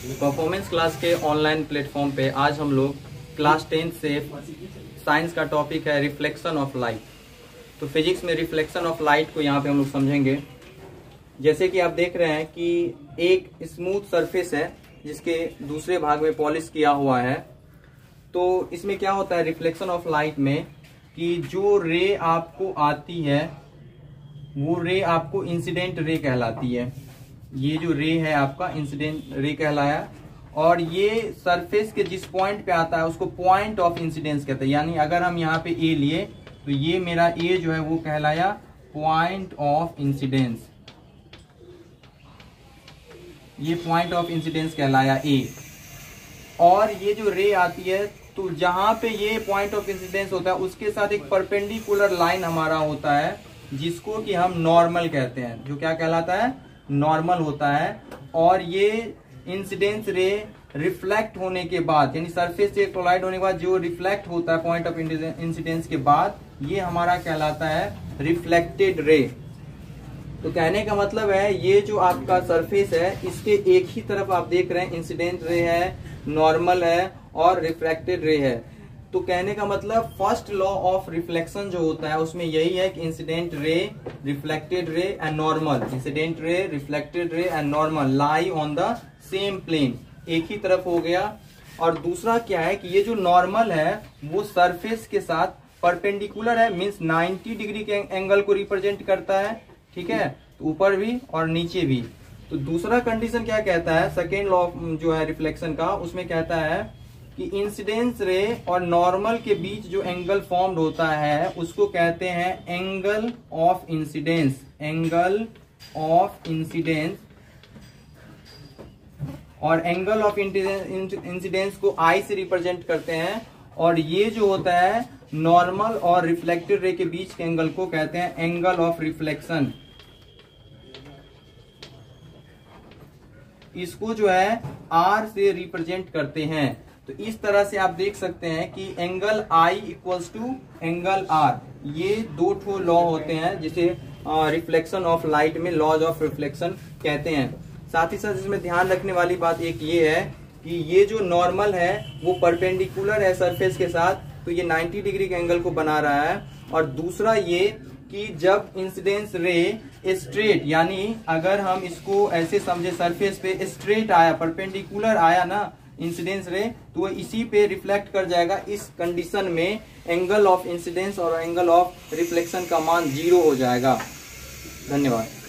Performance class के online platform पे आज हम लोग क्लास 10 से साइंस का टॉपिक है रिफ्लेक्शन ऑफ लाइट। तो फिजिक्स में रिफ्लेक्शन ऑफ लाइट को यहाँ पे हम लोग समझेंगे। जैसे कि आप देख रहे हैं कि एक स्मूथ सरफेस है जिसके दूसरे भाग में पॉलिश किया हुआ है। तो इसमें क्या होता है रिफ्लेक्शन ऑफ लाइट में कि जो रे आपको आती है वो रे आपको इंसिडेंट रे कहलाती है। ये जो रे है आपका इंसिडेंट रे कहलाया, और ये सरफेस के जिस पॉइंट पे आता है उसको पॉइंट ऑफ इंसिडेंस कहते हैं। यानी अगर हम यहाँ पे ए लिए तो ये मेरा ए जो है वो कहलाया पॉइंट ऑफ इंसिडेंस। ये पॉइंट ऑफ इंसिडेंस कहलाया ए। और ये जो रे आती है तो जहां पे ये पॉइंट ऑफ इंसिडेंस होता है उसके साथ एक परपेंडिकुलर लाइन हमारा होता है जिसको कि हम नॉर्मल कहते हैं। जो क्या कहलाता है? नॉर्मल होता है। और ये इंसिडेंस रे रिफ्लेक्ट होने के बाद, यानी सरफेस से कोलाइड होने के बाद जो रिफ्लेक्ट होता है पॉइंट ऑफ इंसिडेंस के बाद, ये हमारा कहलाता है रिफ्लेक्टेड रे। तो कहने का मतलब है ये जो आपका सरफेस है इसके एक ही तरफ आप देख रहे हैं इंसिडेंट रे है, नॉर्मल है और रिफ्लेक्टेड रे है। तो कहने का मतलब फर्स्ट लॉ ऑफ रिफ्लेक्शन जो होता है उसमें यही है कि incident ray, reflected ray and normal, incident ray, reflected ray and normal lie on the same plane, एक ही तरफ हो गया। और दूसरा क्या है कि ये जो नॉर्मल है वो सरफेस के साथ परपेंडिकुलर है, मींस 90 डिग्री के एंगल को रिप्रेजेंट करता है। ठीक है, तो ऊपर भी और नीचे भी। तो दूसरा कंडीशन क्या कहता है, सेकेंड लॉ जो है रिफ्लेक्शन का, उसमें कहता है कि इंसिडेंस रे और नॉर्मल के बीच जो एंगल फॉर्म्ड होता है उसको कहते हैं angle of incidence. Angle of incidence, और एंगल ऑफ इंसिडेंस को आई से रिप्रेजेंट करते हैं। और ये जो होता है नॉर्मल और रिफ्लेक्टेड रे के बीच के एंगल को कहते हैं एंगल ऑफ रिफ्लेक्शन। इसको जो है आर से रिप्रेजेंट करते हैं। तो इस तरह से आप देख सकते हैं कि angle I equals to angle R, ये दो ठो लॉ होते हैं जिसे रिफ्लेक्शन ऑफ लाइट में लॉज ऑफ रिफ्लेक्शन कहते हैं। साथ ही साथ इसमें ध्यान रखने वाली बात एक ये है कि ये जो नॉर्मल है वो परपेंडिकुलर है सरफेस के साथ, तो ये 90 डिग्री के एंगल को बना रहा है। और दूसरा ये कि जब इंसिडेंस रे स्ट्रेट, यानी अगर हम इसको ऐसे समझे सरफेस पे स्ट्रेट आया, परपेंडिकुलर आया ना इंसिडेंस रे, तो वो इसी पे रिफ्लेक्ट कर जाएगा। इस कंडीशन में एंगल ऑफ इंसिडेंस और एंगल ऑफ रिफ्लेक्शन का मान 0 हो जाएगा। धन्यवाद।